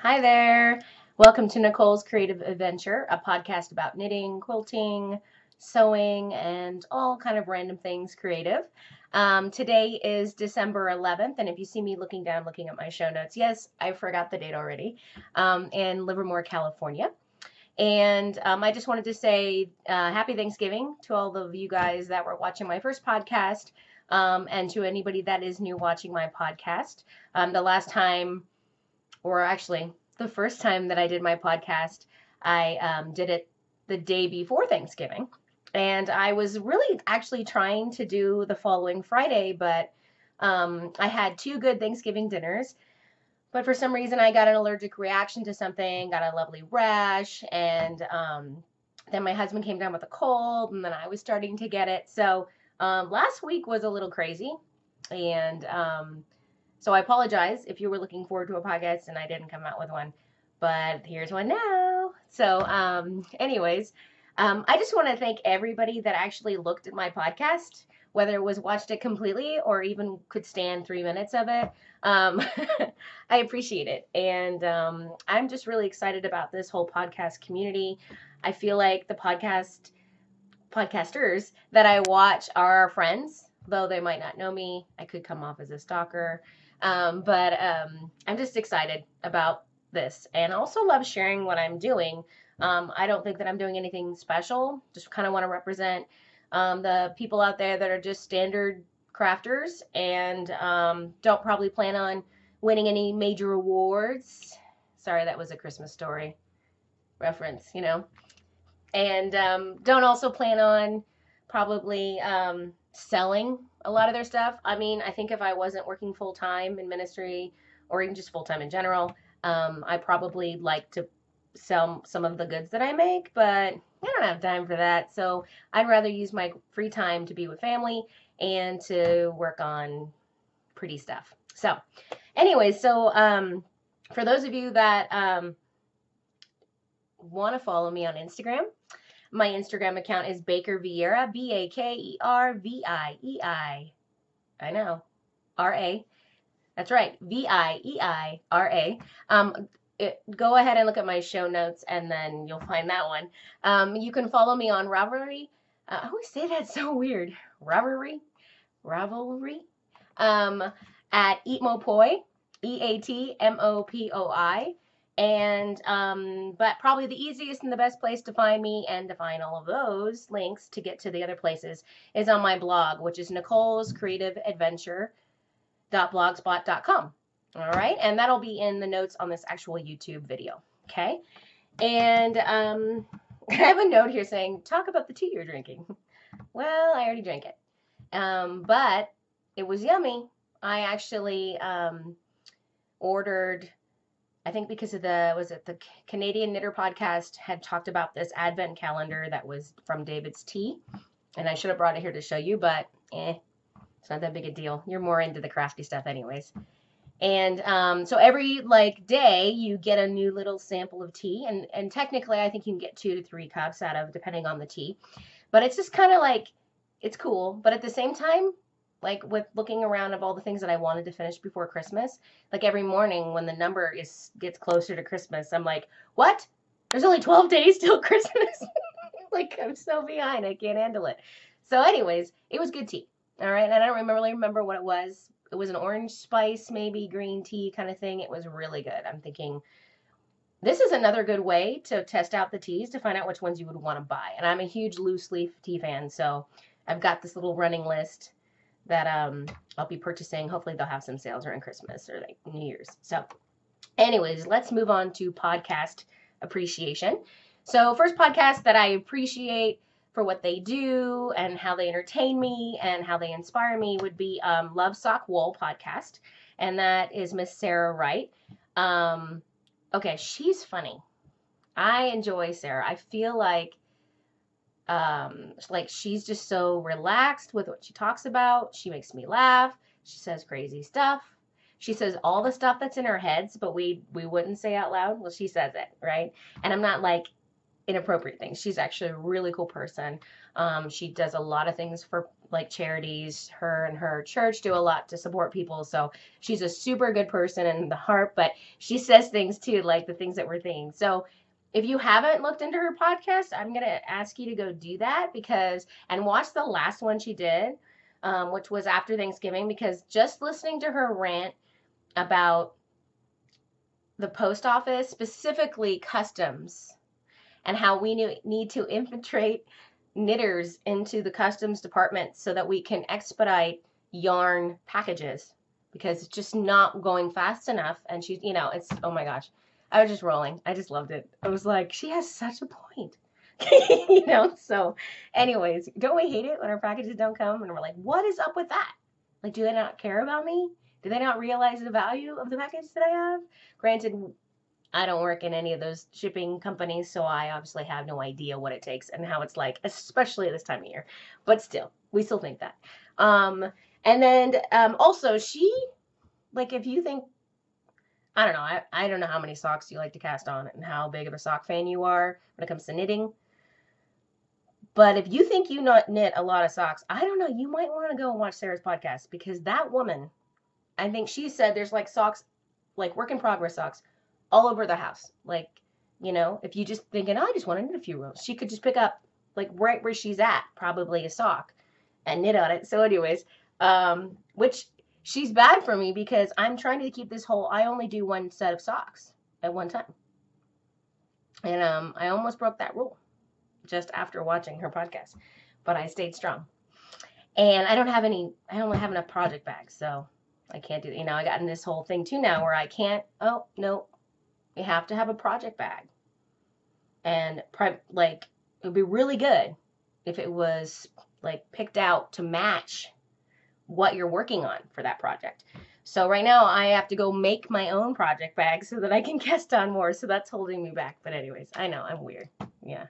Hi there. Welcome to Nicole's Creative Adventure, a podcast about knitting, quilting, sewing, and all kind of random things creative. Today is December 11th, and if you see me looking at my show notes, yes, I forgot the date already, in Livermore, California. And I just wanted to say happy Thanksgiving to all of you guys that were watching my first podcast, and to anybody that is new watching my podcast. The last time, or actually the first time that I did my podcast, I did it the day before Thanksgiving. And I was really actually trying to do the following Friday, but I had two good Thanksgiving dinners. But for some reason, I got an allergic reaction to something, got a lovely rash, and then my husband came down with a cold, and then I was starting to get it. So last week was a little crazy, and so I apologize if you were looking forward to a podcast and I didn't come out with one, but here's one now. So, anyways, I just want to thank everybody that actually looked at my podcast, whether it was watched it completely or even could stand 3 minutes of it. I appreciate it. And I'm just really excited about this whole podcast community. I feel like the podcasters that I watch are our friends, though they might not know me. I could come off as a stalker. But I'm just excited about this and also love sharing what I'm doing. I don't think that I'm doing anything special. Just kind of want to represent the people out there that are just standard crafters and don't probably plan on winning any major awards. Sorry, that was a Christmas Story reference, you know. And don't also plan on probably selling a lot of their stuff. I mean, I think if I wasn't working full time in ministry or even just full time in general, I probably like to sell some of the goods that I make, but I don't have time for that. So I'd rather use my free time to be with family and to work on pretty stuff. So, anyways, for those of you that want to follow me on Instagram, my Instagram account is Baker Vieira, Bakerviei. I know, R-A. That's right, Vieira. Go ahead and look at my show notes, and then you'll find that one. You can follow me on Ravelry. I always say that so weird. Ravelry. At Eatmopoi, Eatmopoi. And but probably the easiest and the best place to find me and to find all of those links to get to the other places is on my blog, which is nicolescreativeadventure.blogspot.com. All right, and that'll be in the notes on this actual YouTube video. Okay, and I have a note here saying talk about the tea you're drinking. Well, I already drank it, but it was yummy. I actually ordered. I think because of the Canadian Knitter podcast had talked about this advent calendar that was from David's Tea. And I should have brought it here to show you, but it's not that big a deal. You're more into the crafty stuff anyways. And so every day you get a new little sample of tea. And technically I think you can get 2 to 3 cups out of, depending on the tea. But it's just kind of it's cool. But at the same time, with looking around of all the things that I wanted to finish before Christmas, every morning when the number gets closer to Christmas, I'm like, what? There's only 12 days till Christmas. I'm so behind. I can't handle it. So anyways, it was good tea. All right. And I don't really remember what it was. It was an orange spice, maybe green tea kind of thing. It was really good. I'm thinking this is another good way to test out the teas to find out which ones you would want to buy. And I'm a huge loose leaf tea fan. So I've got this little running list that I'll be purchasing. Hopefully they'll have some sales around Christmas or New Year's. So anyways, let's move on to podcast appreciation. So first podcast that I appreciate for what they do and how they entertain me and how they inspire me would be Love Sock Wool podcast. And that is Miss Sarah Wright. Okay, she's funny. I enjoy Sarah. I feel like she's just so relaxed with what she talks about. She makes me laugh. She says crazy stuff. She says all the stuff that's in her heads, but we wouldn't say out loud. Well, she says it, right? And I'm not inappropriate things. She's actually a really cool person. She does a lot of things for like charities. Her and her church do a lot to support people. So she's a super good person in the heart, but she says things too, like the things that we're thinking. So if you haven't looked into her podcast, I'm going to ask you to go do that and watch the last one she did, which was after Thanksgiving, because just listening to her rant about the post office, specifically customs, and how we need to infiltrate knitters into the customs department so that we can expedite yarn packages because it's just not going fast enough. And she's, it's, oh my gosh, I was just rolling. I just loved it. I was like, she has such a point. So anyways, don't we hate it when our packages don't come and we're like, what is up with that? Like, do they not care about me? Do they not realize the value of the package that I have? Granted, I don't work in any of those shipping companies, so I obviously have no idea what it takes and how it's like, especially this time of year. But still, we still think that. And then also she, like, if you think, I don't know, I don't know how many socks you like to cast on and how big of a sock fan you are when it comes to knitting. But if you think you not knit a lot of socks, I don't know, you might want to go and watch Sarah's podcast, because that woman, I think she said there's like socks, like work in progress socks, all over the house. Like, if you just thinking, oh, I just want to knit a few rows, she could just pick up, like right where she's at, probably a sock, and knit on it. So anyways, which she's bad for me because I'm trying to keep this whole, I only do one set of socks at one time. And I almost broke that rule just after watching her podcast, but I stayed strong. And I only have enough project bags, so I can't do, I got in this whole thing too now where I can't, oh, no, you have to have a project bag. And like, it would be really good if it was like picked out to match what you're working on for that project. So right now I have to go make my own project bag so that I can cast on more. So that's holding me back. But anyways, I know I'm weird. Yeah.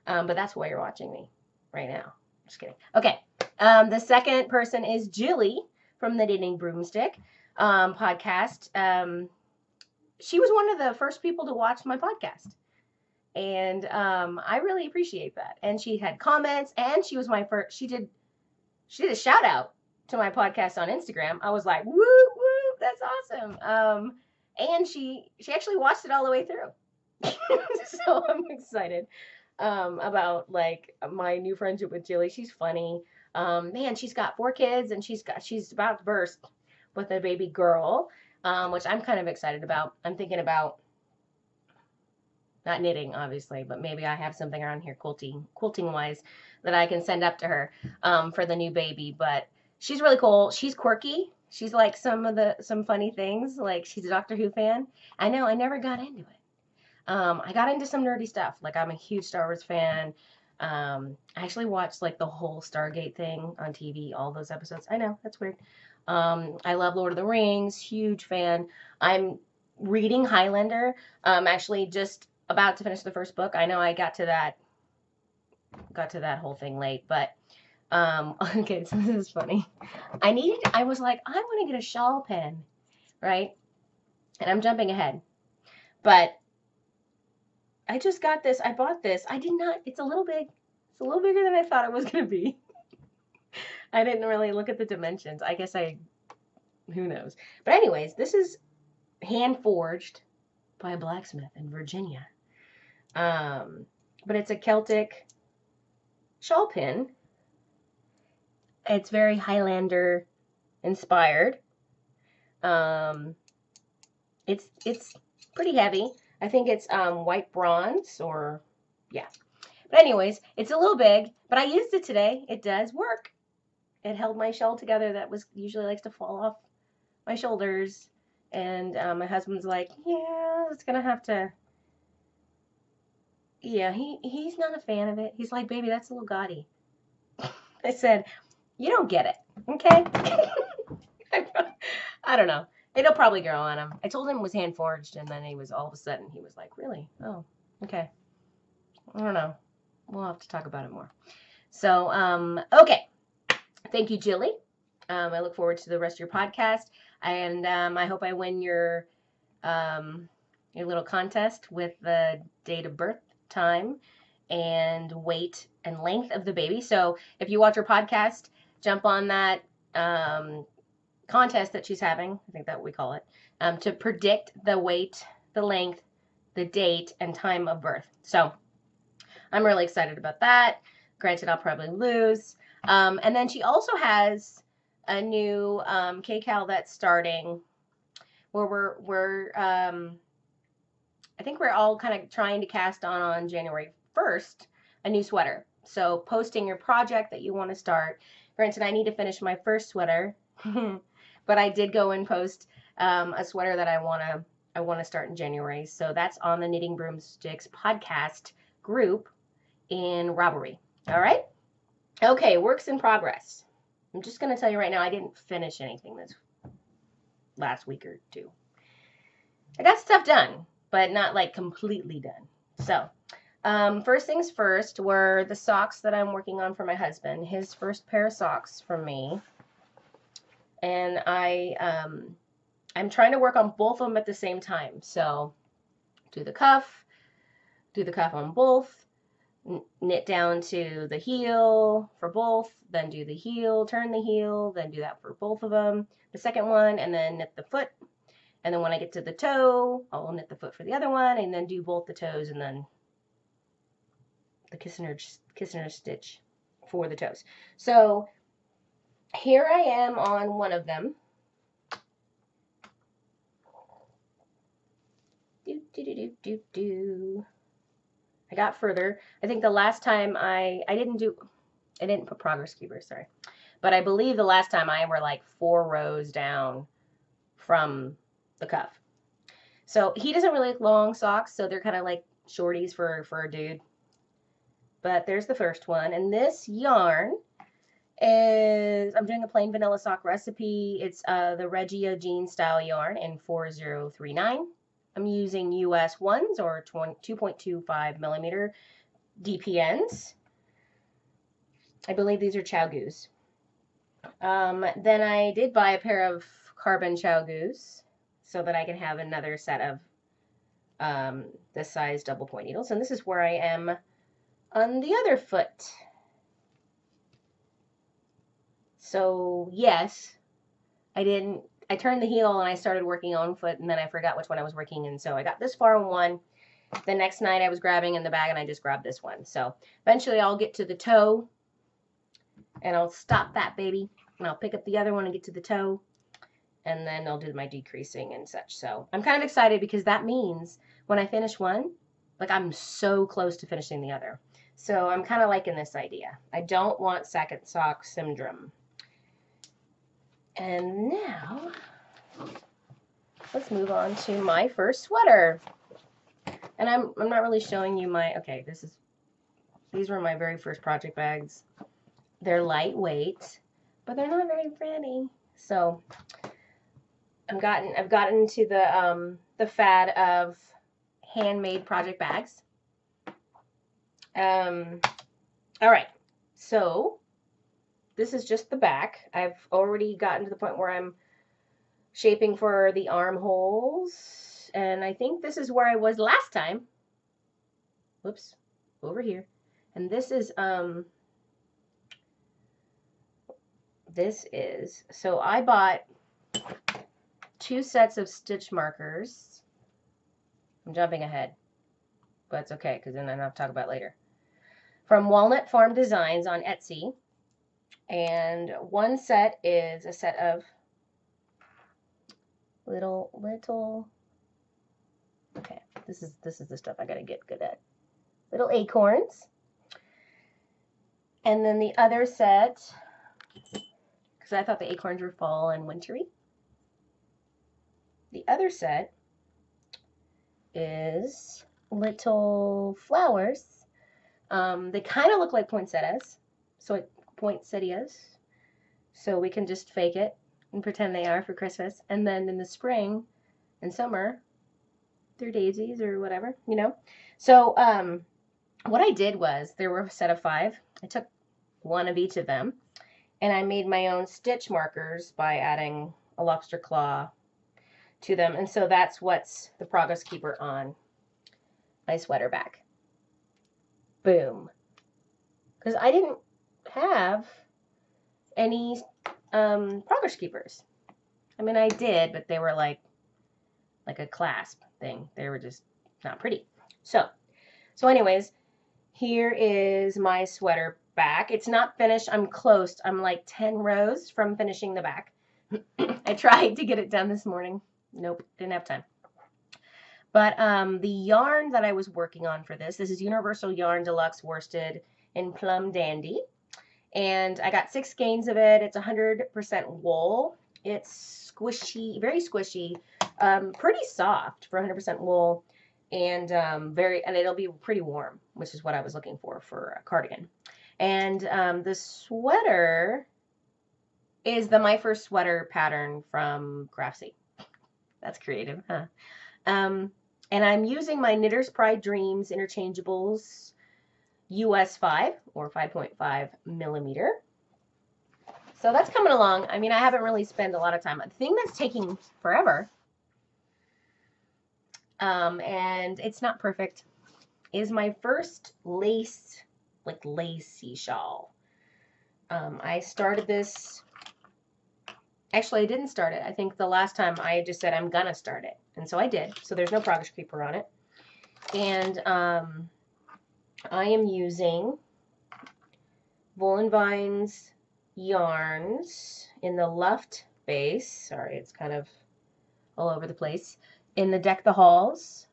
But that's why you're watching me right now. Just kidding. Okay. The second person is Jilly from the Knitting Broomstick podcast. She was one of the first people to watch my podcast. And I really appreciate that. And she had comments, and she was my first, she did a shout out to my podcast on Instagram. I was like, woo, woo, that's awesome. And she actually watched it all the way through. So I'm excited about like my new friendship with Jilly. She's funny. Man, she's got 4 kids, and she's about to burst with a baby girl, which I'm kind of excited about. I'm thinking about not knitting, obviously, but maybe I have something around here quilting wise that I can send up to her for the new baby. But she's really cool. She's quirky. She's like some funny things. Like, she's a Doctor Who fan. I know, I never got into it. I got into some nerdy stuff. Like, I'm a huge Star Wars fan. I actually watched like the whole Stargate thing on TV, all those episodes. I know, that's weird. I love Lord of the Rings, huge fan. I'm reading Highlander. Actually just about to finish the first book. I know I got to that whole thing late, but okay, so this is funny. I was like, I want to get a shawl pen, right? And I'm jumping ahead. But I just got this. I bought this. It's a little big. It's a little bigger than I thought it was going to be. I didn't really look at the dimensions. I guess who knows. But anyways, this is hand forged by a blacksmith in Virginia. But it's a Celtic shawl pin. It's very Highlander inspired. It's pretty heavy. I think it's white bronze, or yeah. But anyways, it's a little big, but I used it today. It does work. It held my shawl together that usually likes to fall off my shoulders. And my husband's like, yeah, it's gonna have to. Yeah, he's not a fan of it. He's like, baby, that's a little gaudy. I said, you don't get it, okay? I don't know. It'll probably grow on him. I told him it was hand forged, and then all of a sudden, he was like, really? Oh, okay. I don't know. We'll have to talk about it more. So, okay. Thank you, Jilly. I look forward to the rest of your podcast, and I hope I win your little contest with the date of birth time and weight and length of the baby. So if you watch her podcast, jump on that contest that she's having, I think that we call it, to predict the weight, the length, the date, and time of birth. So I'm really excited about that. Granted, I'll probably lose. And then she also has a new K-Cal that's starting where we're I think we're all kind of trying to cast on January 1st a new sweater. So posting your project that you want to start. Granted, I need to finish my first sweater, but I did go and post a sweater that I want to start in January. So that's on the Knitting Broomsticks podcast group in Ravelry. All right. Okay, works in progress. I'm just going to tell you right now, I didn't finish anything this last week or two. I got stuff done, but not like completely done. So, first things first were the socks that I'm working on for my husband. His first pair of socks from me. And I'm trying to work on both of them at the same time. So, do the cuff on both, knit down to the heel for both, then do the heel, turn the heel, then do that for both of them, the second one, and then knit the foot. And then when I get to the toe, I'll knit the foot for the other one, and then do both the toes, and then the kiss and her stitch for the toes. So here I am on one of them. I got further. I think the last time I didn't put progress keeper, sorry. But I believe the last time I were like 4 rows down from the cuff. So he doesn't really like long socks, so they're kind of like shorties for a dude. But there's the first one. And this yarn is, I'm doing a plain vanilla sock recipe. It's the Regia jean style yarn in 4039. I'm using US 1s or 2.25 millimeter DPNs. I believe these are Chow Goose. Then I did buy a pair of carbon Chow Goose so that I can have another set of this size double point needles. And this is where I am on the other foot. So yes, I turned the heel and I started working on foot, and then I forgot which one I was working in. So I got this far on one. The next night I was grabbing in the bag and I just grabbed this one. So eventually I'll get to the toe and I'll stop that baby and I'll pick up the other one and get to the toe, and then I'll do my decreasing and such. So I'm kind of excited because that means when I finish one, like I'm so close to finishing the other. So I'm kind of liking this idea. I don't want second sock syndrome. And now let's move on to my first sweater. And I'm not really showing you my, okay, these were my very first project bags. They're lightweight, but they're not very pretty. So I've gotten into the fad of handmade project bags. All right, so this is just the back. I've already gotten to the point where I'm shaping for the armholes, and I think this is where I was last time. Whoops, over here. And this is so I bought 2 sets of stitch markers. I'm jumping ahead, but it's okay because then I don't have to talk about it later. From Walnut Farm Designs on Etsy. And one set is a set of little, okay, this is the stuff I gotta get good at. Little acorns. And then the other set, because I thought the acorns were fall and wintry. The other set is little flowers. They kind of look like poinsettias, so we can just fake it and pretend they are for Christmas. And then in the spring and summer, they're daisies or whatever, you know. So what I did was, there were a set of 5. I took one of each of them, and I made my own stitch markers by adding a lobster claw to them. And so that's what's the progress keeper on my sweater back. Boom. Because I didn't have any progress keepers. I mean, I did, but they were like a clasp thing. They were just not pretty. So anyways, here is my sweater back. It's not finished. I'm close. I'm like 10 rows from finishing the back. I tried to get it done this morning. Nope, didn't have time. But the yarn that I was working on for this is Universal Yarn Deluxe Worsted in Plum Dandy. And I got 6 skeins of it. It's 100% wool. It's squishy, very squishy, pretty soft for 100% wool, and and it'll be pretty warm, which is what I was looking for a cardigan. And the sweater is the My First Sweater pattern from Craftsy. That's creative, huh? And I'm using my Knitter's Pride Dreams interchangeables US 5 or 5.5 millimeter. So that's coming along. I mean, I haven't really spent a lot of time. The thing that's taking forever, and it's not perfect, is my first lace, like lacy shawl. I started this. Actually, I didn't start it. I think the last time I just said I'm gonna start it, and so I did. So there's no progress creeper on it, and I am using Wool & Vine's yarns in the Luft base. Sorry, it's kind of all over the place. In the Deck the Halls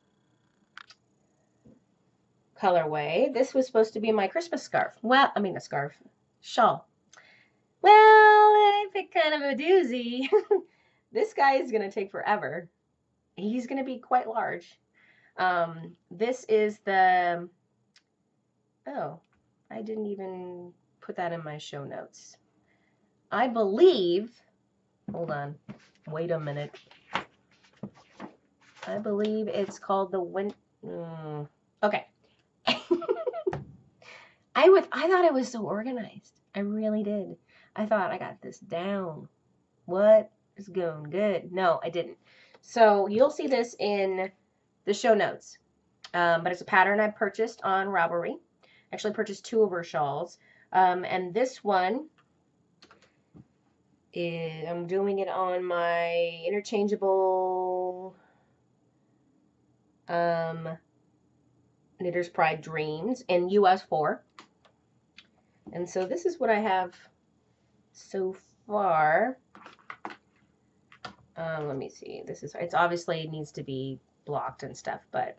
colorway. This was supposed to be my Christmas scarf. Well, I mean a scarf. Shawl. Well, I picked kind of a doozy. This guy is going to take forever. He's going to be quite large. This is the... Oh, I didn't even put that in my show notes. I believe... Hold on. Wait a minute. I believe it's called the Okay. I thought I was so organized. I really did. I thought I got this down. What is going good? No, I didn't. So you'll see this in the show notes. But it's a pattern I purchased on Ravelry. Actually purchased 2 of her shawls. And this one is, I'm doing it on my interchangeable Knitter's Pride Dreams in US 4. And so this is what I have so far. Let me see. It's obviously needs to be blocked and stuff, but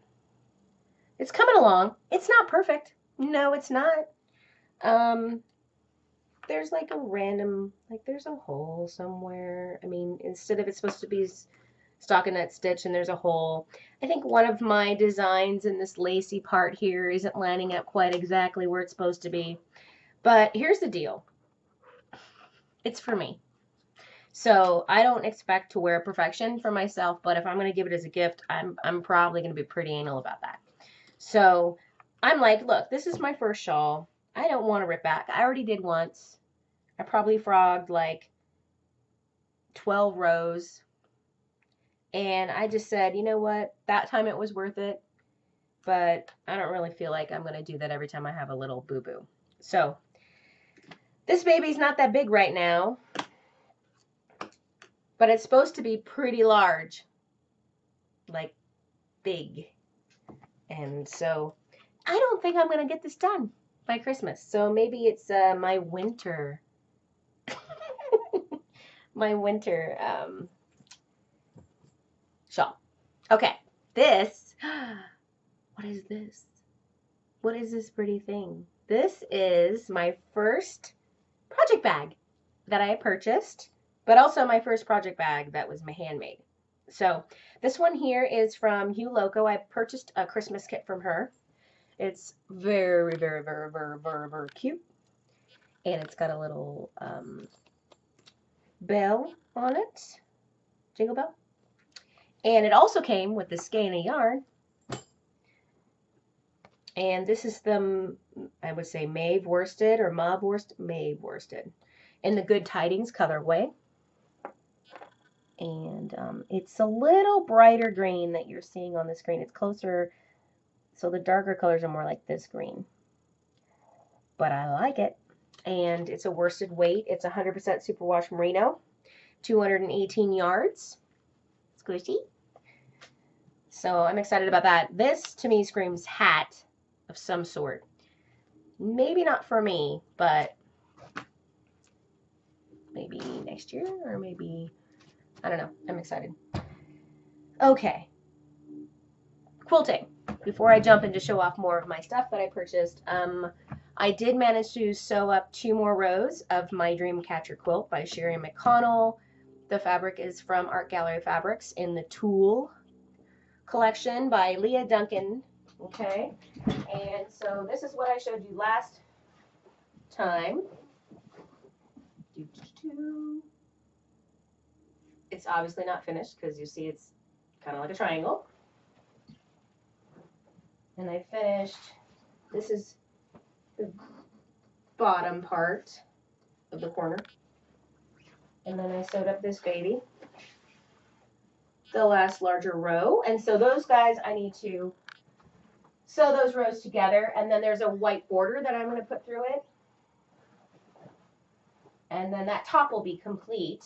it's coming along. It's not perfect. No, it's not. There's like a random, there's a hole somewhere. I mean, instead of it's supposed to be stockinette stitch and there's a hole. I think one of my designs in this lacy part here isn't lining up quite exactly where it's supposed to be. But here's the deal. It's for me. So I don't expect to wear perfection for myself, but if I'm going to give it as a gift, I'm probably going to be pretty anal about that. So I'm like, look, this is my first shawl. I don't want to rip back. I already did once. I probably frogged like 12 rows. And I just said, you know what? That time it was worth it. But I don't really feel like I'm going to do that every time I have a little boo-boo. So this baby's not that big right now. But it's supposed to be pretty large. Like big. And so I don't think I'm going to get this done by Christmas. So maybe it's my winter. My winter shawl. Okay. This. What is this? What is this pretty thing? This is my first project bag that I purchased, but also my first project bag that was handmade. So this one here is from Hugh Loco. I purchased a Christmas kit from her. It's very, very, very, very, very, very cute. And it's got a little bell on it. Jingle bell. And it also came with the skein of yarn. And this is the, I would say, mauve worsted or mauve worsted, mauve worsted, in the Good Tidings colorway. And it's a little brighter green that you're seeing on the screen. It's closer, so the darker colors are more like this green. but I like it. And it's a worsted weight. It's 100% superwash merino, 218 yards. Squishy. So I'm excited about that. This, to me, screams hat of some sort. Maybe not for me, but maybe next year, or maybe, I don't know. I'm excited. Okay. Quilting. Before I jump in to show off more of my stuff that I purchased, I did manage to sew up 2 more rows of my Dreamcatcher quilt by Sherry McConnell. The fabric is from Art Gallery Fabrics in the Tulle collection by Leah Duncan. Okay, and so this is what I showed you last time. It's obviously not finished because you see it's kind of like a triangle. And I finished, this is the bottom part of the corner. And then I sewed up this baby, the last larger row. And so those guys, I need to sew those rows together. And then there's a white border that I'm going to put through it. And then that top will be complete.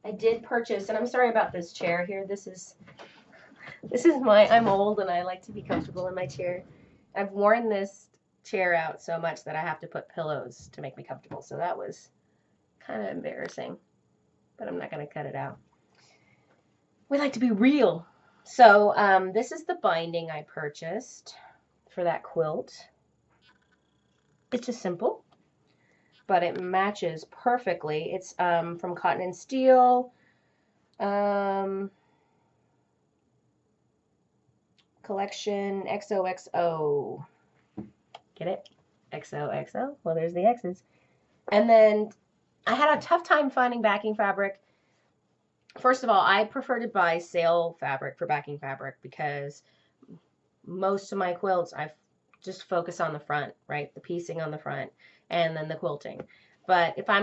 I did purchase, and I'm sorry about this chair here. This is I'm old and I like to be comfortable in my chair. I've worn this chair out so much that I have to put pillows to make me comfortable. So that was kind of embarrassing, but I'm not going to cut it out. We like to be real. So this is the binding I purchased for that quilt. It's just simple, but it matches perfectly. It's from Cotton and Steel. Collection XOXO. Get it? XOXO? Well, there's the X's. And then I had a tough time finding backing fabric. First of all, I prefer to buy sale fabric for backing fabric because most of my quilts, I just focus on the front, right? The piecing on the front and then the quilting. But if I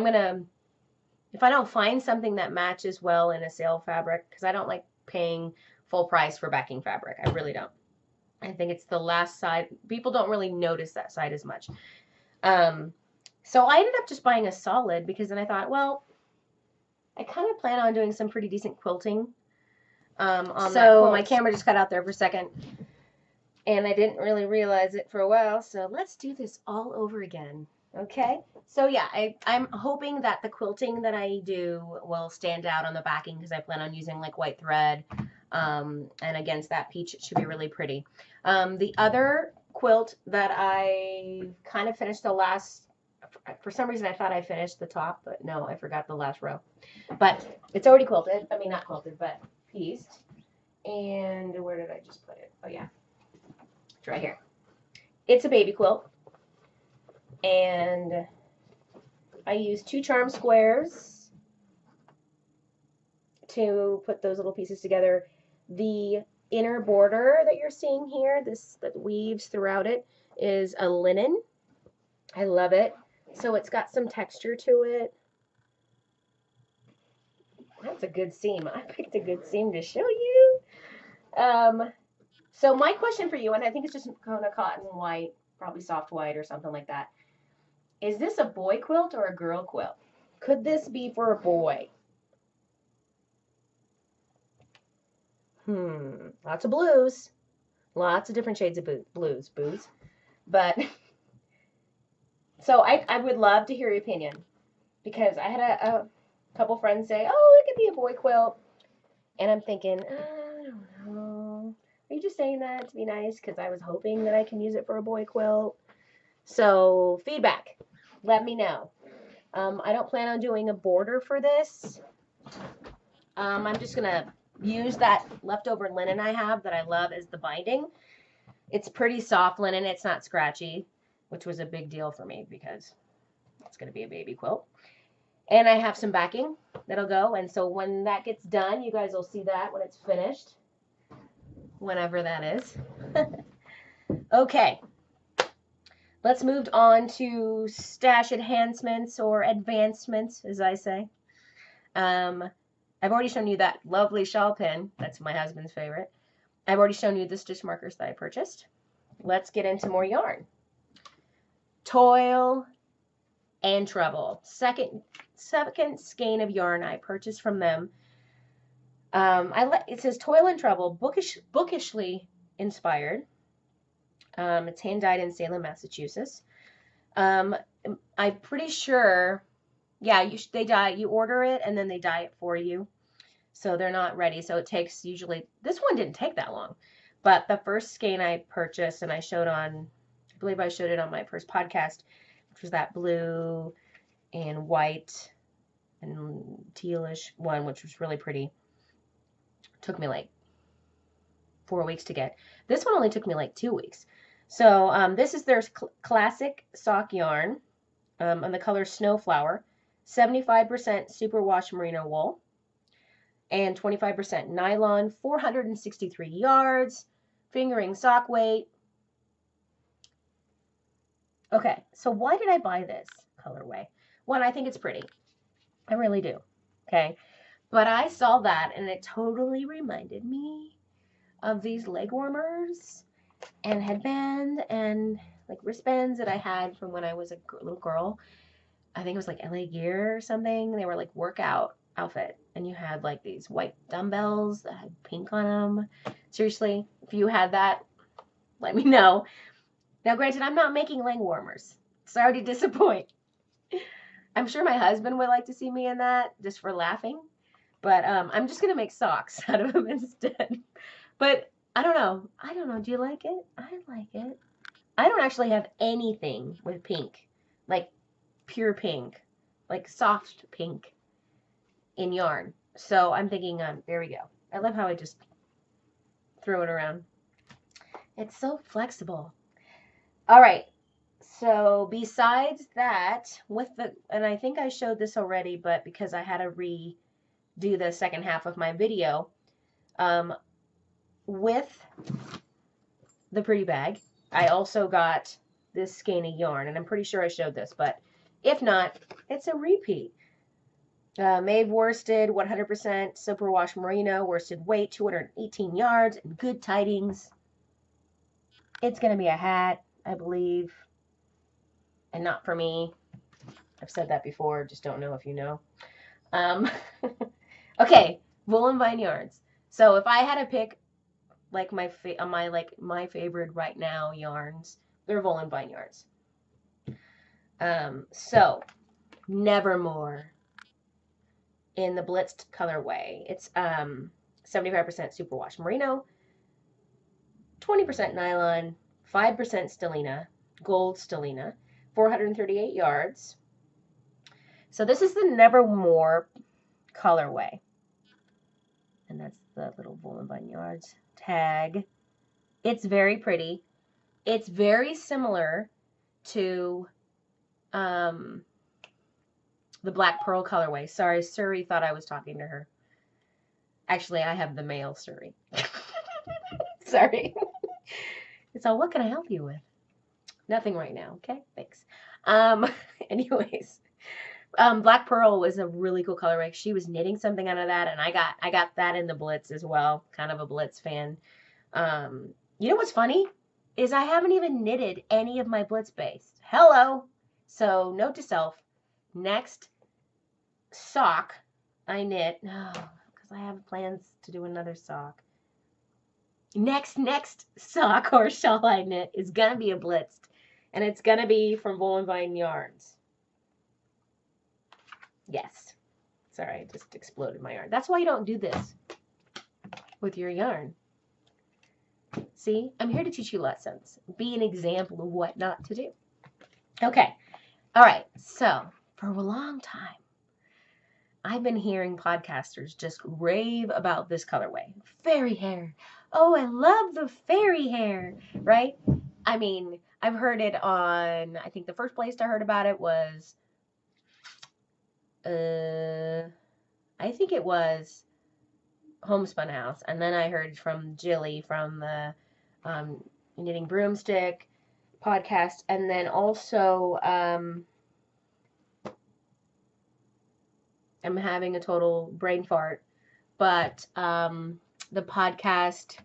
don't find something that matches well in a sale fabric, because I don't like paying full price for backing fabric. I really don't. I think it's the last side. People don't really notice that side as much. So I ended up just buying a solid because then I thought, well, I kind of plan on doing some pretty decent quilting on that. Well, my camera just cut out there for a second. And I didn't really realize it for a while. So let's do this all over again. Okay? So yeah, I'm hoping that the quilting that I do will stand out on the backing because I plan on using like white thread. And against that peach, it should be really pretty. The other quilt that I kind of finished for some reason I thought I finished the top, but no, I forgot the last row. But it's already quilted. I mean, not quilted, but pieced. And where did I just put it? Oh yeah, it's right here. It's a baby quilt. And I used 2 charm squares to put those little pieces together. The inner border that you're seeing here, that weaves throughout it, is a linen. I love it. So it's got some texture to it. That's a good seam. I picked a good seam to show you. So my question for you, and I think it's just Kona cotton white, probably soft white or something like that. Is this a boy quilt or a girl quilt? Could this be for a boy? Lots of blues. Lots of different shades of blues. But, so I would love to hear your opinion. Because I had a couple friends say, oh, it could be a boy quilt. And I'm thinking, I don't know. Are you just saying that to be nice? Because I was hoping that I can use it for a boy quilt. So, feedback. Let me know. I don't plan on doing a border for this. I'm just going to use that leftover linen I have that I love as the binding. It's pretty soft linen. It's not scratchy, which was a big deal for me because it's going to be a baby quilt. And I have some backing that'll go. And so when that gets done, you guys will see that when it's finished. Whenever that is. Okay. Let's move on to stash enhancements or advancements, as I say. I've already shown you that lovely shawl pin. That's my husband's favorite. I've already shown you the stitch markers that I purchased. Let's get into more yarn. Toil and Trouble. Second skein of yarn I purchased from them. It says Toil and Trouble, bookishly inspired. It's hand dyed in Salem, Massachusetts. I'm pretty sure, yeah, they dye. You order it and then they dye it for you, so they're not ready. So it takes usually. This one didn't take that long, but the first skein I purchased and I believe I showed it on my first podcast, which was that blue and white and tealish one, which was really pretty. Took me like 4 weeks to get. This one only took me like 2 weeks. So this is their classic sock yarn, and the color Snowflower, 75% superwash merino wool, and 25% nylon, 463 yards, fingering sock weight. Okay, so why did I buy this colorway? One, I think it's pretty. I really do. Okay, but I saw that and it totally reminded me of these leg warmers and headband and like wristbands that I had from when I was a little girl. I think it was like LA Gear or something. They were like workout outfit, and you had like these white dumbbells that had pink on them. Seriously, if you had that, let me know. Now, granted, I'm not making leg warmers. Sorry to disappoint. I'm sure my husband would like to see me in that just for laughing, but I'm just gonna make socks out of them instead. But I don't know. Do you like it? I like it. I don't actually have anything with pink, like pure pink, like soft pink in yarn. So I'm thinking, there we go. I love how I just throw it around. It's so flexible. All right. So besides that, and I think I showed this already, but because I had to redo the second half of my video, with the pretty bag, I also got this skein of yarn, and I'm pretty sure I showed this, but if not, it's a repeat. Maeve worsted, 100% superwash merino, worsted weight, 218 yards, and good tidings. It's going to be a hat, I believe, and not for me. I've said that before, just don't know if you know. Okay, Wool and Vine yarns. So if I had to pick like my favorite right now yarns, they're Wool and Vine yarns. So Nevermore in the blitzed colorway. It's 75% superwash merino, 20% nylon, 5% stellina, gold stellina, 438 yards. So this is the Nevermore colorway. And that's the little Wool and Vine yards tag. It's very pretty. It's very similar to the Black Pearl colorway. Sorry, Suri thought I was talking to her. Actually, I have the male Suri. Sorry. It's all, what can I help you with? Nothing right now, okay? Thanks. Anyways, Black Pearl was a really cool colorway. She was knitting something out of that, and I got that in the Blitz as well. Kind of a Blitz fan. You know what's funny? Is I haven't even knitted any of my Blitz base. Hello! So, note to self, next sock I knit, because I have plans to do another sock. Next sock or shawl I knit is going to be a Blitzed, and it's going to be from Wool and Vine Yarns. Yes. Sorry, I just exploded my yarn. That's why you don't do this with your yarn. See, I'm here to teach you lessons. Be an example of what not to do. Okay. All right. So, for a long time, I've been hearing podcasters just rave about this colorway. Fairy hair. Oh, I love the fairy hair, right? I mean, I've heard it on, I think the first place I heard about it was, I think it was Homespun House. And then I heard from Jilly from the Knitting Broomstick podcast. And then also, I'm having a total brain fart, but the podcast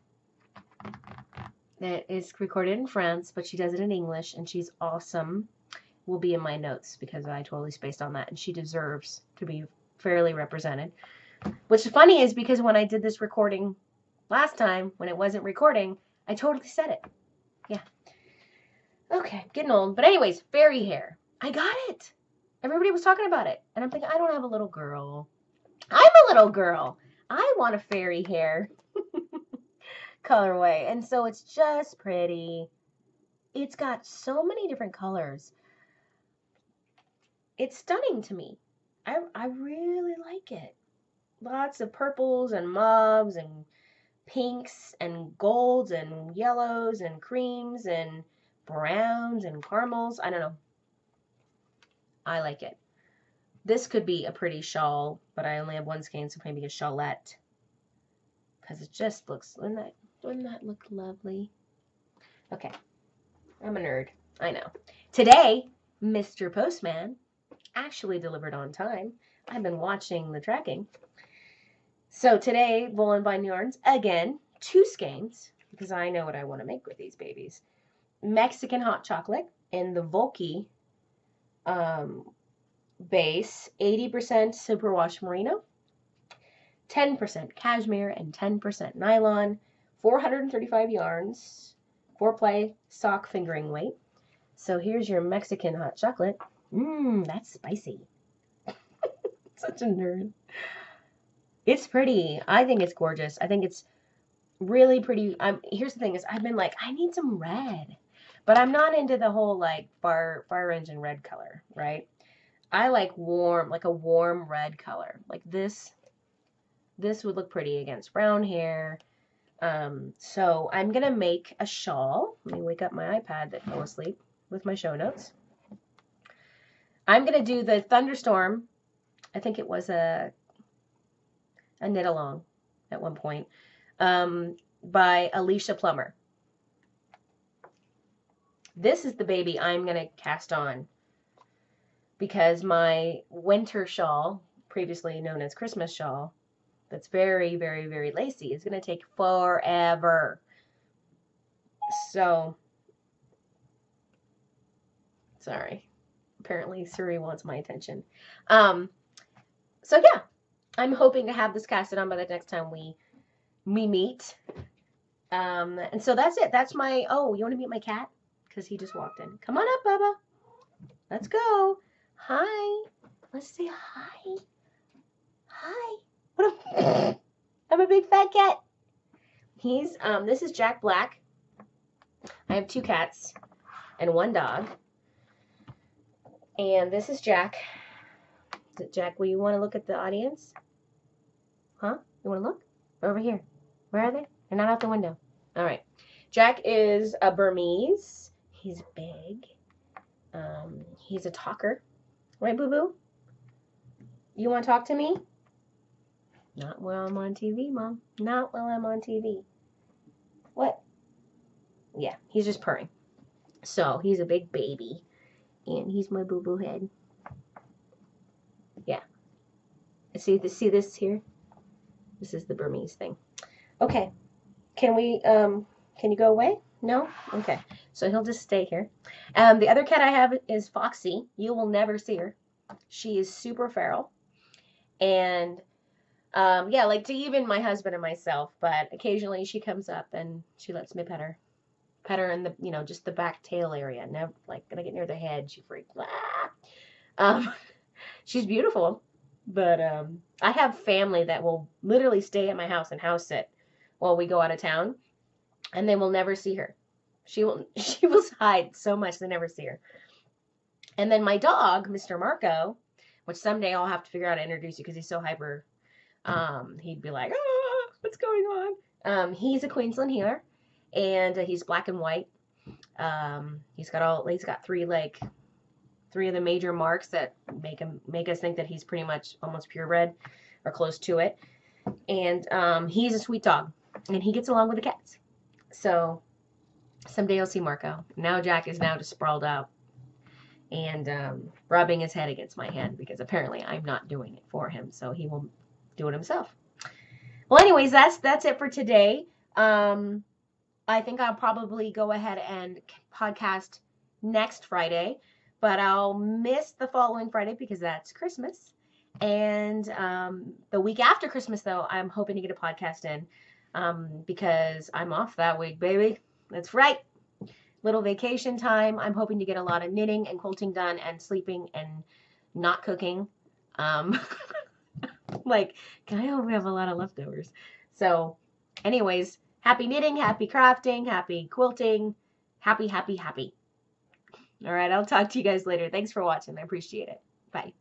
that is recorded in France, but she does it in English, and she's awesome. will be in my notes because I totally spaced on that, and she deserves to be fairly represented. Which is funny is because when I did this recording last time, when it wasn't recording, I totally said it. Yeah. Okay, getting old. But anyways, fairy hair. I got it. Everybody was talking about it. And I'm thinking, I don't have a little girl. I'm a little girl. I want a fairy hair colorway. And so it's just pretty. It's got so many different colors. It's stunning to me. I really like it. Lots of purples and mauves and pinks and golds and yellows and creams and browns and caramels. I don't know. I like it. This could be a pretty shawl, but I only have one skein, so maybe a shawlette. Because it just looks, wouldn't that look lovely? Okay. I'm a nerd. I know. Today, Mr. Postman actually delivered on time. I've been watching the tracking. So today, Wool and Vine Yarns, again, 2 skeins, because I know what I want to make with these babies. Mexican hot chocolate in the Volky base, 80% superwash merino, 10% cashmere, and 10% nylon, 435 yarns, 4-ply sock fingering weight. So here's your Mexican hot chocolate. That's spicy. Such a nerd. It's pretty. I think it's gorgeous. I think it's really pretty. Here's the thing is I've been like, I need some red. But I'm not into the whole like fire engine red color, right? I like warm, like a warm red color. Like this would look pretty against brown hair. So I'm going to make a shawl. Let me wake up my iPad that fell asleep with my show notes. I'm going to do the Thunderstorm. I think it was a knit along at one point, by Alicia Plummer. This is the baby I'm going to cast on because my winter shawl, previously known as Christmas shawl, that's very, very, very lacy, is going to take forever. So, sorry. Apparently, Suri wants my attention. So yeah, I'm hoping to have this casted on by the next time we meet. And so that's it. That's my, oh, you want to meet my cat? Because he just walked in. Come on up, Bubba. Let's go. Hi. Let's say hi. Hi. I'm a big fat cat. He's, this is Jack Black. I have 2 cats and 1 dog. And this is Jack. Jack, will you want to look at the audience? Huh? You want to look? Over here. Where are they? They're not out the window. All right. Jack is a Burmese. He's big. He's a talker. Right, boo-boo? You want to talk to me? Not while I'm on TV, Mom. Not while I'm on TV. What? Yeah, he's just purring. So, he's a big baby. And he's my boo-boo head. Yeah. See this here? This is the Burmese thing. Okay. Can you go away? No? Okay. So he'll just stay here. The other cat I have is Foxy. You will never see her. She is super feral. And, yeah, like to even my husband and myself, but occasionally she comes up and she lets me pet her. Pet her in the, just the back tail area. Never, like, gonna get near the head. She freaks. She's beautiful. But, I have family that will literally stay at my house and house sit while we go out of town. And they will never see her. She will hide so much they never see her. And then my dog, Mr. Marco, which someday I'll have to figure out how to introduce you because he's so hyper. He'd be like, what's going on? He's a Queensland healer, and he's black and white. He's got 3 of the major marks that make us think that he's pretty much almost purebred or close to it. And he's a sweet dog, and he gets along with the cats. So someday you'll see Marco. Now Jack is now just sprawled out and rubbing his head against my hand because apparently I'm not doing it for him, so he will do it himself. Well, anyways, that's it for today. I think I'll probably go ahead and podcast next Friday. but I'll miss the following Friday because that's Christmas. And the week after Christmas, though, I'm hoping to get a podcast in because I'm off that week, baby. That's right. Little vacation time. I'm hoping to get a lot of knitting and quilting done and sleeping and not cooking. Um, like, I hope we have a lot of leftovers. So, anyways, happy knitting, happy crafting, happy quilting, happy, happy, happy. All right, I'll talk to you guys later. Thanks for watching. I appreciate it. Bye.